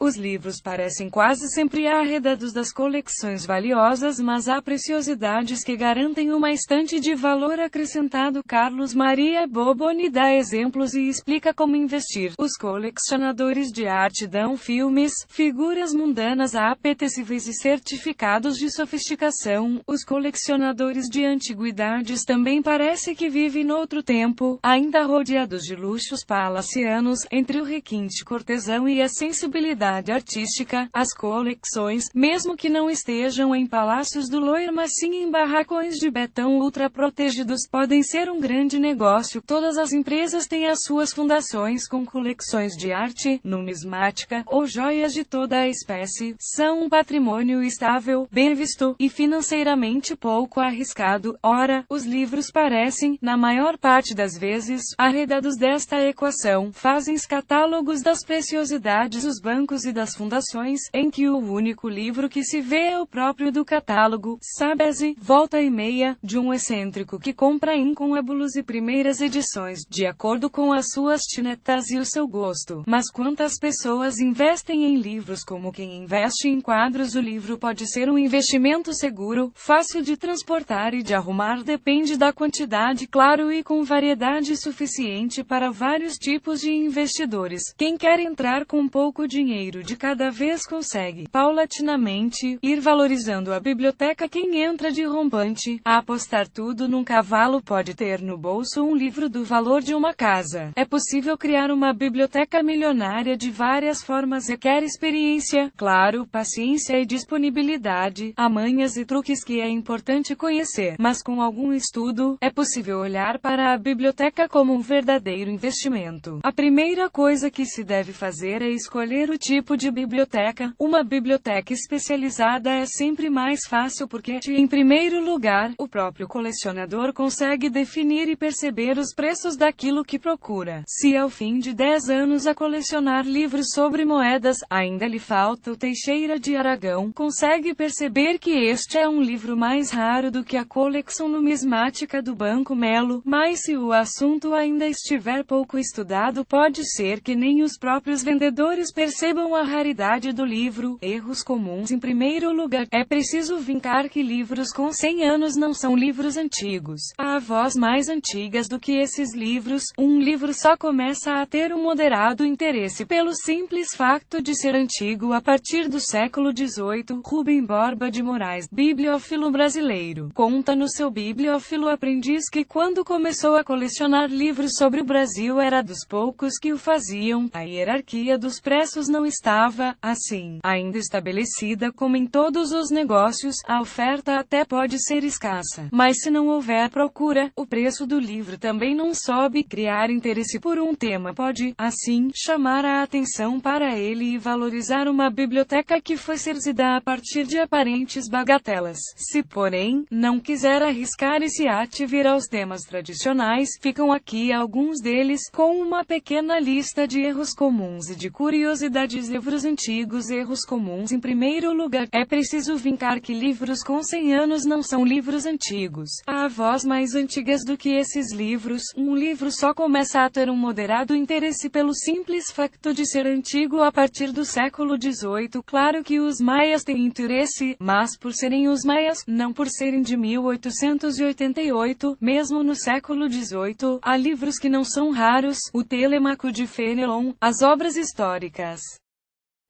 Os livros parecem quase sempre arredados das coleções valiosas, mas há preciosidades que garantem uma estante de valor acrescentado. Carlos Maria Boboni dá exemplos e explica como investir. Os colecionadores de arte dão filmes, figuras mundanas a apetecíveis e certificados de sofisticação. Os colecionadores de antiguidades também parece que vivem noutro tempo, ainda rodeados de luxos palacianos. Entre o requinte cortesão e a sensibilidade artística, as coleções, mesmo que não estejam em palácios do Loire mas sim em barracões de betão ultra protegidos, podem ser um grande negócio. Todas as empresas têm as suas fundações com coleções de arte, numismática, ou joias de toda a espécie. São um patrimônio estável, bem visto, e financeiramente pouco arriscado. Ora, os livros parecem, na maior parte das vezes, arredados desta equação. Fazem catálogos das preciosidades dos bancos e das fundações, em que o único livro que se vê é o próprio do catálogo. Sabe-se, volta e meia, de um excêntrico que compra incontábulos e primeiras edições, de acordo com as suas tinetas e o seu gosto. Mas quantas pessoas investem em livros como quem investe em quadros? O livro pode ser um investimento seguro, fácil de transportar e de arrumar, depende da quantidade, claro, e com variedade suficiente para vários tipos de investidores. Quem quer entrar com pouco dinheiro de cada vez consegue, paulatinamente, ir valorizando a biblioteca. Quem entra de rompante a apostar tudo num cavalo pode ter no bolso um livro do valor de uma casa. É possível criar uma biblioteca milionária de várias formas. Requer experiência, claro, paciência e disponibilidade. Há manhas e truques que é importante conhecer, mas com algum estudo, é possível olhar para a biblioteca como um verdadeiro investimento. A primeira coisa que se deve fazer é escolher o tipo de biblioteca. Uma biblioteca especializada é sempre mais fácil porque, em primeiro lugar, o próprio colecionador consegue definir e perceber os preços daquilo que procura. Se ao fim de 10 anos a colecionar livros sobre moedas, ainda lhe falta o Teixeira de Aragão, consegue perceber que este é um livro mais raro do que a coleção numismática do Banco Melo. Mas se o assunto ainda estiver pouco estudado, pode ser que nem os próprios vendedores percebam a raridade do livro. Erros comuns. Em primeiro lugar, é preciso vincar que livros com 100 anos não são livros antigos. Há avós mais antigas do que esses livros. Um livro só começa a ter um moderado interesse pelo simples facto de ser antigo a partir do século XVIII. Rubem Borba de Moraes, bibliófilo brasileiro, conta no seu Bibliófilo Aprendiz que quando começou a colecionar livros sobre o Brasil era dos poucos que o faziam. A hierarquia dos preços não estava, assim, ainda estabelecida como em todos os negócios. A oferta até pode ser escassa, mas se não houver procura, o preço do livro também não sobe. Criar interesse por um tema pode, assim, chamar a atenção para ele e valorizar uma biblioteca que foi serzida a partir de aparentes bagatelas. Se, porém, não quiser arriscar e se ativer aos temas tradicionais, ficam aqui alguns deles, com uma pequena lista de erros comuns e de curiosidades. Livros antigos. Erros comuns. Em primeiro lugar, é preciso vincar que livros com 100 anos não são livros antigos. Há avós mais antigas do que esses livros. Um livro só começa a ter um moderado interesse pelo simples facto de ser antigo a partir do século XVIII. Claro que os maias têm interesse, mas por serem os maias, não por serem de 1888, mesmo no século XVIII, há livros que não são raros. O Telêmaco de Fenelon, as obras históricas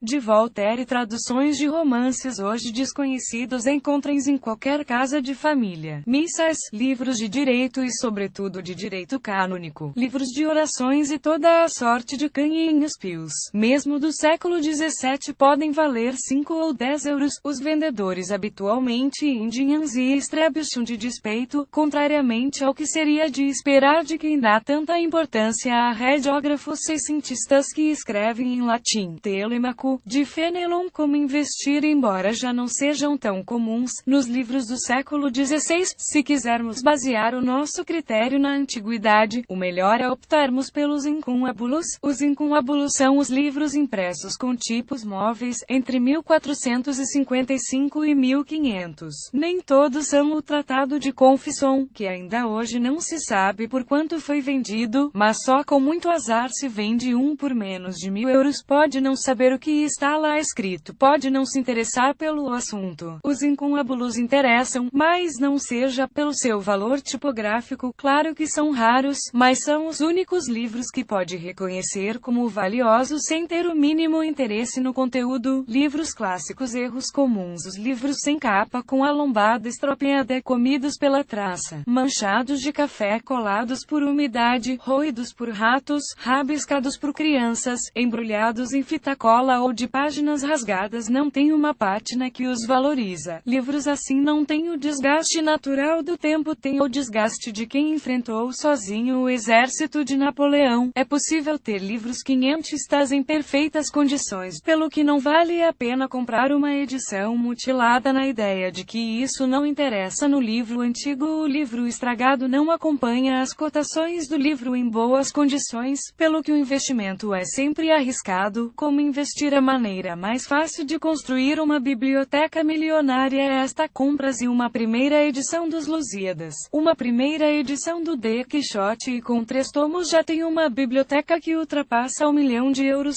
de Voltaire, traduções de romances hoje desconhecidos encontram-se em qualquer casa de família. Missas, livros de direito e sobretudo de direito canônico, livros de orações e toda a sorte de canhinhos pios, mesmo do século XVII, podem valer 5 ou 10 euros. Os vendedores habitualmente indignam-se e estrebucham de despeito, contrariamente ao que seria de esperar de quem dá tanta importância a regiógrafos seiscentistas que escrevem em latim. Telêmaco de Fenelon. Como investir, embora já não sejam tão comuns nos livros do século XVI. Se quisermos basear o nosso critério na antiguidade, o melhor é optarmos pelos incunhábulos. Os incunhábulos são os livros impressos com tipos móveis, entre 1455 e 1500. Nem todos são o Tratado de Confissão, que ainda hoje não se sabe por quanto foi vendido, mas só com muito azar se vende um por menos de 1000 euros. Pode não saber o que que está lá escrito pode não se interessar pelo assunto. Os incômodos interessam, mas não seja pelo seu valor tipográfico. Claro que são raros, mas são os únicos livros que pode reconhecer como valiosos sem ter o mínimo interesse no conteúdo. Livros clássicos, erros comuns. Os livros sem capa, com a lombada estropiada, comidos pela traça, manchados de café, colados por umidade, roídos por ratos, rabiscados por crianças, embrulhados em fita cola ou de páginas rasgadas, não tem uma pátina que os valoriza. Livros assim não têm o desgaste natural do tempo, tem o desgaste de quem enfrentou sozinho o exército de Napoleão. É possível ter livros 500 em perfeitas condições, pelo que não vale a pena comprar uma edição mutilada na ideia de que isso não interessa no livro antigo. O livro estragado não acompanha as cotações do livro em boas condições, pelo que o investimento é sempre arriscado. Como investir? A maneira mais fácil de construir uma biblioteca milionária é esta: compras e uma primeira edição dos Lusíadas, uma primeira edição do De Quixote, e com 3 tomos já tem uma biblioteca que ultrapassa €1 milhão.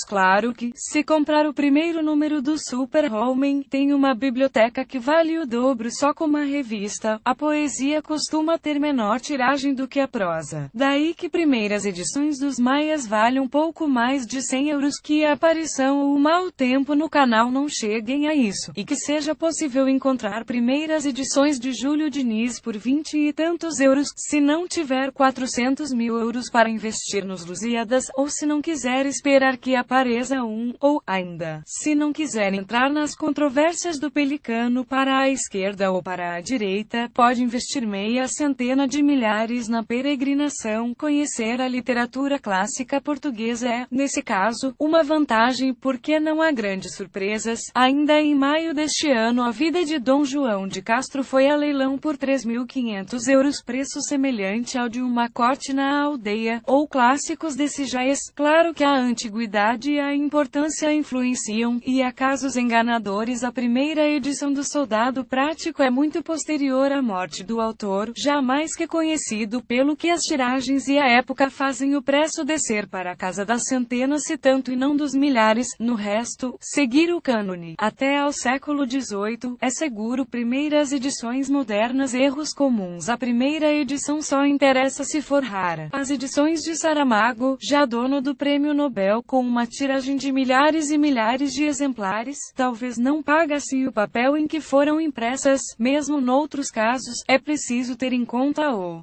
Claro que, se comprar o primeiro número do Super-Homem, tem uma biblioteca que vale o dobro só com uma revista. A poesia costuma ter menor tiragem do que a prosa. Daí que primeiras edições dos Maias valem um pouco mais de €100, que a aparição ou o mau tempo no canal não cheguem a isso, e que seja possível encontrar primeiras edições de Júlio Diniz por 20 e tantos euros, se não tiver €400 mil para investir nos Lusíadas, ou se não quiser esperar que apareça ou ainda, se não quiser entrar nas controvérsias do Pelicano para a esquerda ou para a direita, pode investir meia centena de milhares na peregrinação. Conhecer a literatura clássica portuguesa é, nesse caso, uma vantagem porque não há grandes surpresas. Ainda em maio deste ano, A Vida de Dom João de Castro foi a leilão por €3.500, preço semelhante ao de uma corte na aldeia, ou clássicos desse jazz. Claro que a antiguidade e a importância influenciam, e há casos enganadores. A primeira edição do Soldado Prático é muito posterior à morte do autor, já mais que conhecido, pelo que as tiragens e a época fazem o preço descer para a casa das centenas se tanto e não dos milhares. No resto, seguir o cânone até ao século XVIII é seguro. Primeiras edições modernas, erros comuns. A primeira edição só interessa se for rara. As edições de Saramago, já dono do Prêmio Nobel, com uma tiragem de milhares e milhares de exemplares, talvez não pagassem o papel em que foram impressas. Mesmo noutros casos, é preciso ter em conta o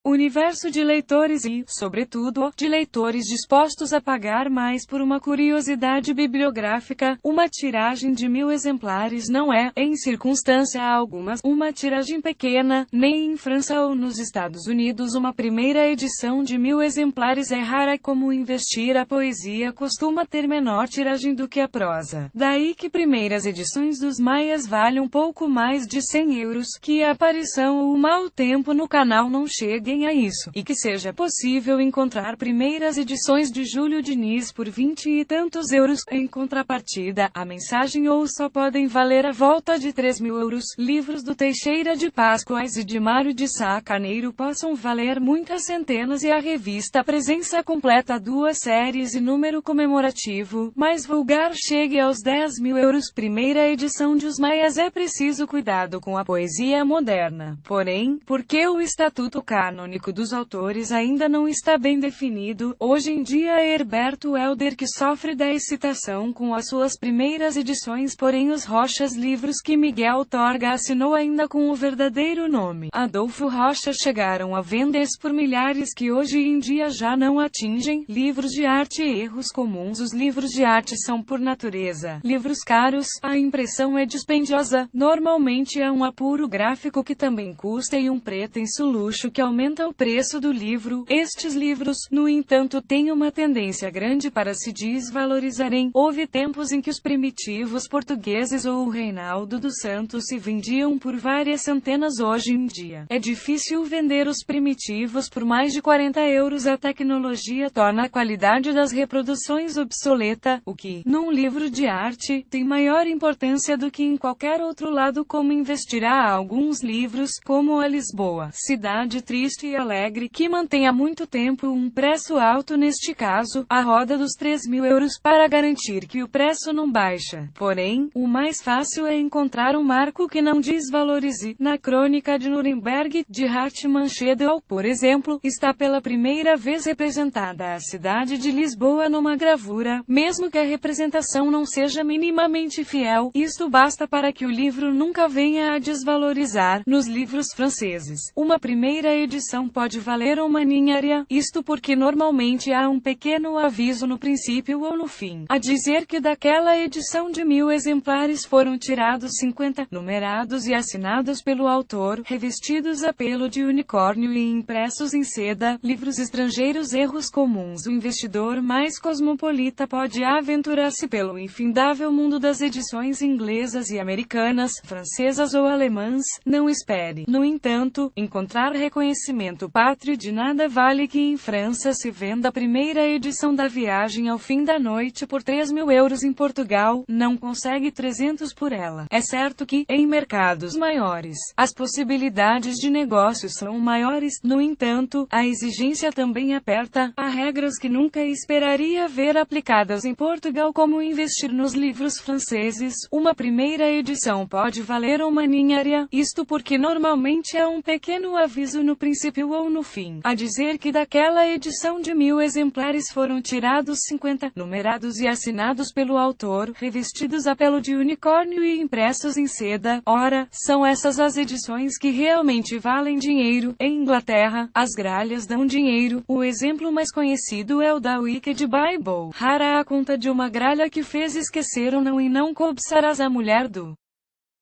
universo de leitores e, sobretudo, de leitores dispostos a pagar mais por uma curiosidade bibliográfica. Uma tiragem de 1.000 exemplares não é, em circunstância alguma, uma tiragem pequena. Nem em França ou nos Estados Unidos uma primeira edição de 1.000 exemplares é rara. Como investir? A poesia costuma ter menor tiragem do que a prosa. Daí que primeiras edições dos Maias valem um pouco mais de €100, que a aparição ou o mau tempo no canal não cheguem a isso, e que seja possível encontrar primeiras edições de Júlio Diniz por 20 e tantos euros. Em contrapartida, a mensagem ou só podem valer a volta de €3.000. Livros do Teixeira de Pascoais e de Mário de Sá Carneiro possam valer muitas centenas, e a revista Presença completa 2 séries e número comemorativo mais vulgar chegue aos €10.000. Primeira edição de Os Maias. É preciso cuidado com a poesia moderna, porém, porque o estatuto canônico dos autores ainda não está bem definido. Hoje em dia é Herberto Helder que sofre da excitação com as suas primeiras edições, porém os Rochas, livros que Miguel Torga assinou ainda com o verdadeiro nome Adolfo Rocha, chegaram a vender-se por milhares, que hoje em dia já não atingem. Livros de arte e erros comuns. Os livros de arte são, por natureza, livros caros. A impressão é dispendiosa. Normalmente é um apuro gráfico que também custa, e um pretenso luxo que aumenta o preço do livro. Estes livros, no entanto, têm uma tendência grande para se desvalorizarem. Houve tempos em que os primitivos portugueses ou o Reinaldo dos Santos se vendiam por várias centenas. Hoje em dia, é difícil vender os primitivos por mais de €40. A tecnologia torna a qualidade das reproduções obsoleta, o que, num livro de arte, tem maior importância do que em qualquer outro lado. Como investir? Há alguns livros, como A Lisboa, Cidade Triste, triste e alegre, que mantém há muito tempo um preço alto, neste caso, a roda dos 3.000 euros, para garantir que o preço não baixa. Porém, o mais fácil é encontrar um marco que não desvalorize. Na Crônica de Nuremberg, de Hartmann Schedel, por exemplo, está pela primeira vez representada a cidade de Lisboa numa gravura, mesmo que a representação não seja minimamente fiel, isto basta para que o livro nunca venha a desvalorizar. Nos livros franceses, uma primeira edição pode valer uma ninharia, isto porque normalmente há um pequeno aviso no princípio ou no fim, a dizer que daquela edição de 1.000 exemplares foram tirados 50, numerados e assinados pelo autor, revestidos a pelo de unicórnio e impressos em seda. Livros estrangeiros, erros comuns. O investidor mais cosmopolita pode aventurar-se pelo infindável mundo das edições inglesas e americanas, francesas ou alemãs. Não espere, no entanto, encontrar reconhecimento pátrio. De nada vale que em França se venda a primeira edição da Viagem ao Fim da Noite por 3.000 euros. Em Portugal, não consegue 300 por ela. É certo que, em mercados maiores, as possibilidades de negócio são maiores. No entanto, a exigência também aperta. Há regras que nunca esperaria ver aplicadas em Portugal, como investir nos livros franceses. Uma primeira edição pode valer uma ninharia, isto porque normalmente há um pequeno aviso no princípio ou no fim, a dizer que daquela edição de 1.000 exemplares foram tirados 50, numerados e assinados pelo autor, revestidos a pelo de unicórnio e impressos em seda. Ora, são essas as edições que realmente valem dinheiro. Em Inglaterra, as gralhas dão dinheiro. O exemplo mais conhecido é o da Wicked Bible. Rara a conta de uma gralha que fez esquecer ou não e não cobiçarás a mulher do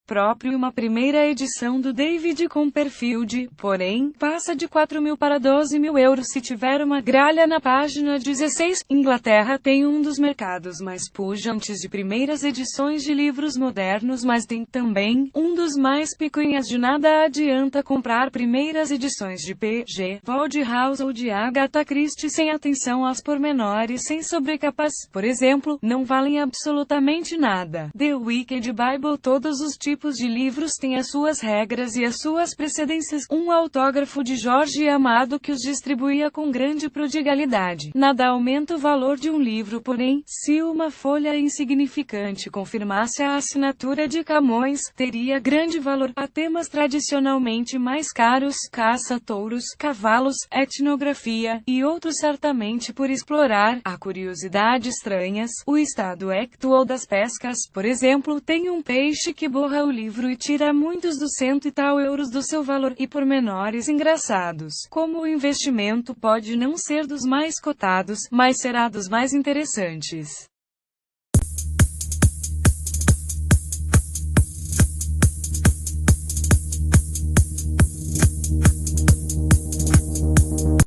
próprio. Uma primeira edição do David Copperfield, porém, passa de 4.000 para 12.000 euros se tiver uma gralha na página 16. Inglaterra tem um dos mercados mais pujantes de primeiras edições de livros modernos, mas tem também um dos mais picuinhas. De nada adianta comprar primeiras edições de P.G. Wodehouse ou de Agatha Christie sem atenção aos pormenores, sem sobrecapas, por exemplo, não valem absolutamente nada. The Wicked Bible. Todos os tipos de livros têm as suas regras e as suas precedências. Um autógrafo de Jorge Amado que os distribuía com grande prodigalidade. Nada aumenta o valor de um livro, porém, se uma folha insignificante confirmasse a assinatura de Camões, teria grande valor. Há temas tradicionalmente mais caros: caça, touros, cavalos, etnografia, e outros certamente por explorar. Há curiosidades estranhas. O estado actual das pescas, por exemplo, tem um peixe que borra o livro e tira muitos dos cento e tal euros do seu valor, e pormenores engraçados, como o investimento pode não ser dos mais cotados, mas será dos mais interessantes.